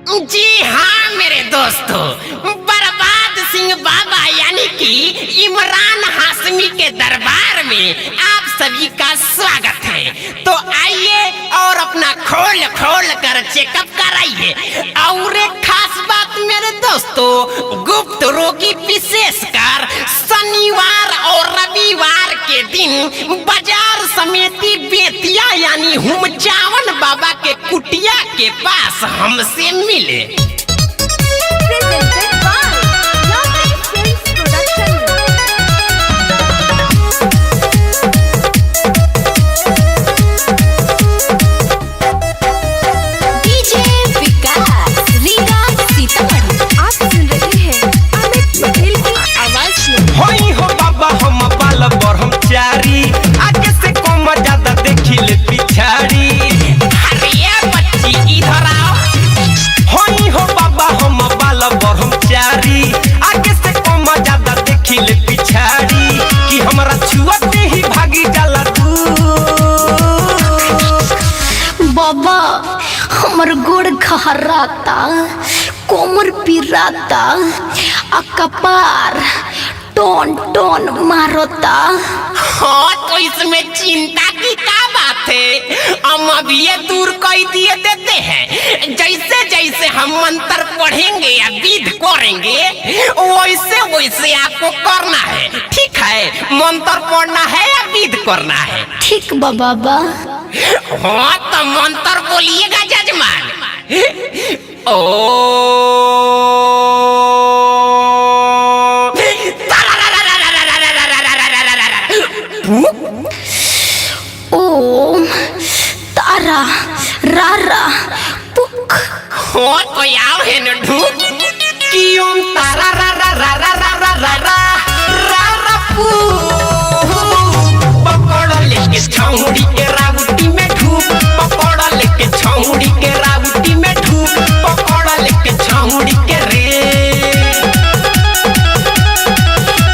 जी हाँ मेरे दोस्तों, बर्बाद सिंह बाबा यानी कि इमरान हाशमी के दरबार में आप सभी का स्वागत है। तो आइए और अपना खोल खोल कर चेकअप कराइए। और एक खास बात मेरे दोस्तों, गुप्त रोगी विशेषकर शनिवार और रविवार के दिन बाजार समिति बेतिया यानी हुमचावन बाबा के कुटिया के पास हमसे मिले। आगे से कम ज्यादा देखिले पिछाड़ी। अरे बच्ची इधर आओ। होई हो बाबा हम बाल ब्रह्मचारी, आगे से कम ज्यादा देखिले पिछाड़ी। कि हमरा छुअते ही भागी जाला तू। बाबा हमर गोड़ खहराता, कोमर पिराता, आ कपार टोन टोन मारता। हाँ तो इसमें चिंता की क्या बात है, हम अभी ये दूर कर दिए देते हैं। जैसे जैसे हम मंत्र पढ़ेंगे या विध करेंगे वैसे वैसे आपको करना है, ठीक है? मंत्र पढ़ना है या विध करना है? ठीक बा बाबा। हाँ तो मंत्र बोलिएगा जजमान। ओम तारा रारा पुक। हो तो आओ है न ढूक कि ओम तारा रा रा रा रा रा रा रा रा रा रा पू। पकड़ लेके छौड़ी के रावटी में ढूक, पकड़ लेके छौड़ी के रावटी में ढूक, पकड़ लेके छौड़ी के रे।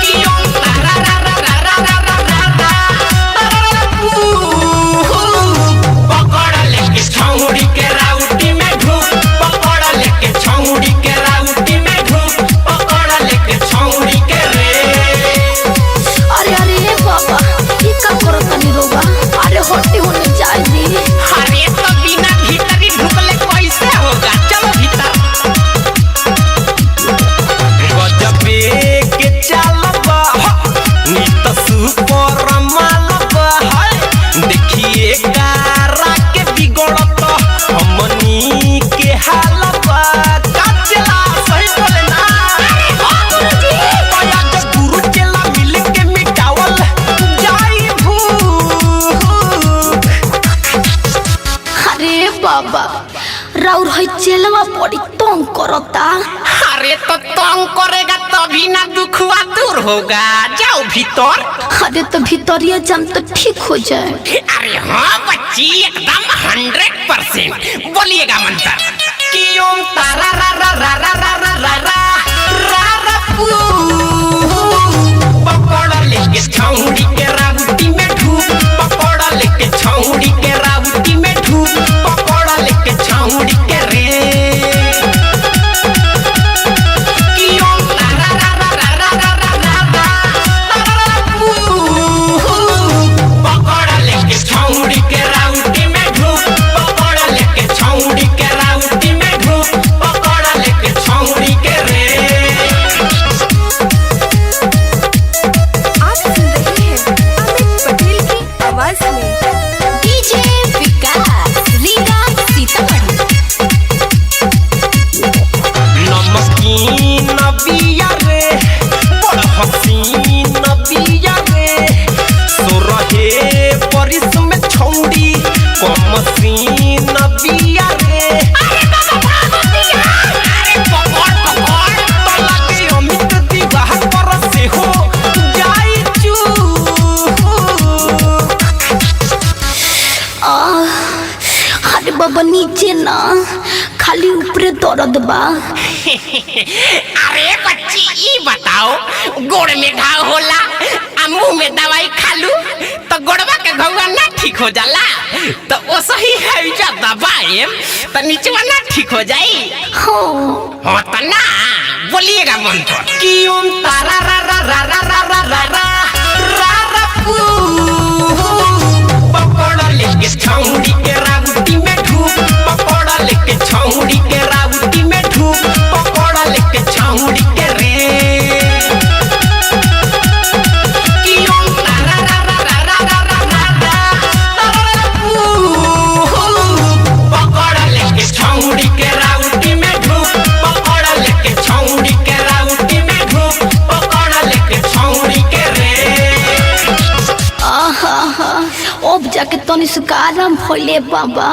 कि ओम तारा रा रा रा रा रा रा रा रा रा पू। पकड़ लेके छौड़ी के रावटी में ढूक, पकड़ लेके छौड़ी के रावटी में ढूक, पकड़ लेके छौड़ी के रे। अरे अरे बाबा ये का करता नहीं रोबा। अरे होटी होने जाए दी। अरे तो बिना भीतरी ढुकले कैसे होगा, चलो भीतर। गजबे के चालबा नीत सुपर मालबा है। देखिए गारा के बिगड़त हमनी के हालबा। काचला सही बोले ना। पया के गुरु चला मिल के मिटावल जाई भूख। अरे बाबा राउर है चेलवा बड़ी तंग करता। अरे तो तंग करेगा तभी ना दुखवा दूर होगा, जाओ भीतर। अरे तो भीतरिया जम तो ठीक हो जाए। अरे हाँ बच्ची एकदम 100%। बोलिएगा मंत्र। कि ओम तारा रा रा रा रा रा रा रा रा रा पू। पकड़ लेके छौड़ी के रावटी में ढूक, पकड़ लेके छौड़ी के रावटी में ढूक, पकड़ लेके छौड़ी के रे। कि ओम तारा रा रा रा रा रा रा रा रा पू। पकड़ लेके छौड़ी के रावटी में ढूक, पकड़ लेके छौड़ी के रावटी में ढूक, पकड़ लेके छौड़ी के रे। आप सुन रहे हैं अमित पटेल की आवाज में डीजे विकास रीगा सीतामढ़ी। नमकीन बिया रे, बड़ हसीन बिया रे। सोरहे परिस में छौड़ी कमसीन बिया रे। अरे पकड़ पकड़। तो लगे अमित दीवाह पर से हो जाई चूक। अरे बाबा नीचे ना, खाली ऊपरे दर्द बा। अरे बच्ची ये बताओ, गोड़ में घाव होला, मुंह में दवाई खा लू तो गोड़वा के घौवा ना ठीक हो जाला तो वो सही है जा दबाए तो नीचवा ना ठीक हो जाई हो तो ना बोलिएगा मंत्र कि ओम तारा रा रा रा रा रा रा रा रा रा रा पू पकड़ लेके छौड़ी के राउटी में ढूक पकड़ लेके छौड़ी के राउटी में ढूक पकड़ लेके छौड़ी के रे कि ओम तारा रा रा रा रा रा रा रा रा पू पकड़ लेके छौड़ी के राउटी में ढूक पकड़ लेके छौड़ी के राउटी में ढूक पकड़ लेके छौड़ी के रे आहा अब जाके तनी सुख आराम भइले बाबा।